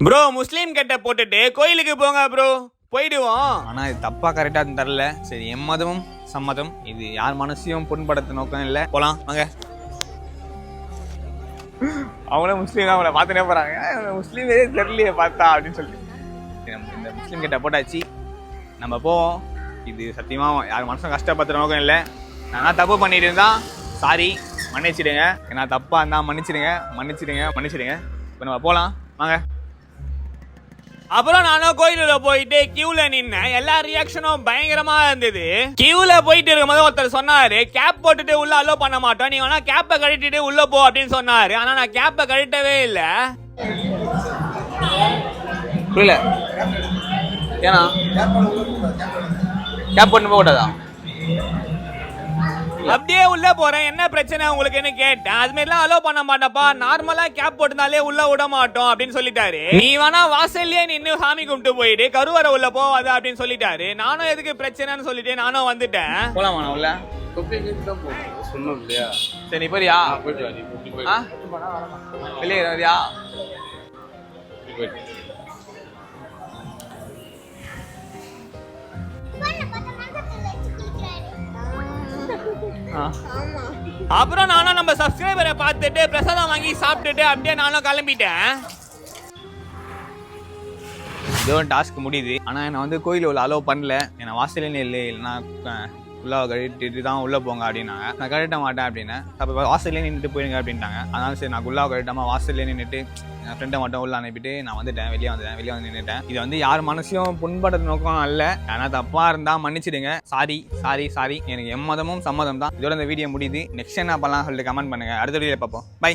Bro முஸ்லீம் கெட்ட போட்டுட்டு கோயிலுக்கு போங்க ப்ரோ, போயிடுவோம். ஆனா இது தப்பா கரெக்டா தரல. சரி, எம்மதமும் சம்மதம், இது யார் மனசையும் புண்படுத்த நோக்கம் இல்லை. போலாம் வாங்க. அவங்கள முஸ்லீம் தான் அவங்கள பார்த்துனே போறாங்க. முஸ்லீமே தெரியலையே பார்த்தா அப்படின்னு சொல்லிட்டு நம்ம இந்த முஸ்லீம் கிட்ட போட்டாச்சு, நம்ம போவோம். இது சத்தியமா யார் மனசும் கஷ்டப்படுத்துற நோக்கம் இல்லை. நான் தப்பு பண்ணிட்டு இருந்தா சாரி, மன்னிச்சிடுங்க. நான் தப்பா இருந்தா மன்னிச்சிடுங்க, மன்னிச்சிடுங்க, மன்னிச்சிடுங்க. இப்போ நம்ம போலாம் வாங்க. அப்புறம் நானும் கோயிலுல போயிட்டு கியூல நின்னேன். எல்லா ரியாக்ஷனும் பயங்கரமா இருந்தது. கியூல போயிட்டு இருக்கும்போது ஒருத்தர் சொன்னாரு, கேப் போட்டுட்டு உள்ள அலோ பண்ண மாட்டோம், நீ வேணா கேப்பை கழட்டிட்டு உள்ள போ அப்படின்னு சொன்னாரு. ஆனா நான் கேப்பை கழட்டவே இல்லை. புரியல ஏன்னா கேப் போட்டு போக கூடாதா? அப்படியே உள்ள போறேன், என்ன பிரச்சனை உங்களுக்குன்னு கேட்டேன். அது மாதிரிலாம் அலோ பண்ண மாட்டப்பா, நார்மலா கேப் போட்டுனாலே உள்ள விட மாட்டோம் அப்படின்னு சொல்லிட்டாரு. நீ வேணா வாசல்லே நின்னு சாமி கும்பிட்டு போயிட்டு கருவறை உள்ள போவாது அப்படின்னு சொல்லிட்டாரு. நானும் எதுக்கு பிரச்சனைன்னு சொல்லிட்டு நானும் வந்துட்டேன். போலாமா உள்ள? சொன்னோம் இல்லையா? சரி, நீ போறியா? போயிட்டு வெளியே வரியா? அப்புறம் நானும் நம்ம சப்ஸ்கிரைபரை பார்த்துட்டு பிரசாதம் வாங்கி சாப்பிட்டுட்டு அப்படியே நானும் கிளம்பிட்டேன். இதோ டாஸ்க் முடியுது. ஆனால் என்னை வந்து கோயில் உள்ள அலோவ் பண்ணல. என்னை வாசலே இல்லை, இல்லைன்னா உள்ளே கழிட்டு தான் உள்ளே போங்க அப்படின்னாங்க. நான் கழட்ட மாட்டேன் அப்படின்னேன். அப்போ வாசல்லே நின்றுட்டு போயிடுங்க அப்படின்ட்டாங்க. அதனால சரி, நான் உள்ளே கழட்டாமல் வாசல்லே நின்றுட்டு என் ஃப்ரெண்டை மட்டும் உள்ள அனுப்பிட்டு நான் வந்துட்டேன். வெளியே வந்து நின்றுட்டேன். இது வந்து யார் மனசையும் புண்படுற நோக்கம் அல்ல. ஆனால் தப்பாக இருந்தால் மன்னிச்சிடுங்க. Sorry sorry sorry. எனக்கு எம்மதமும் சம்மதம் தான். இதோட இந்த வீடியோ முடியுது. நெக்ஸ்ட் என்ன பண்ணலாம் சொல்லிட்டு கமெண்ட் பண்ணுங்கள். அடுத்த வீடியோ பார்ப்போம். பை.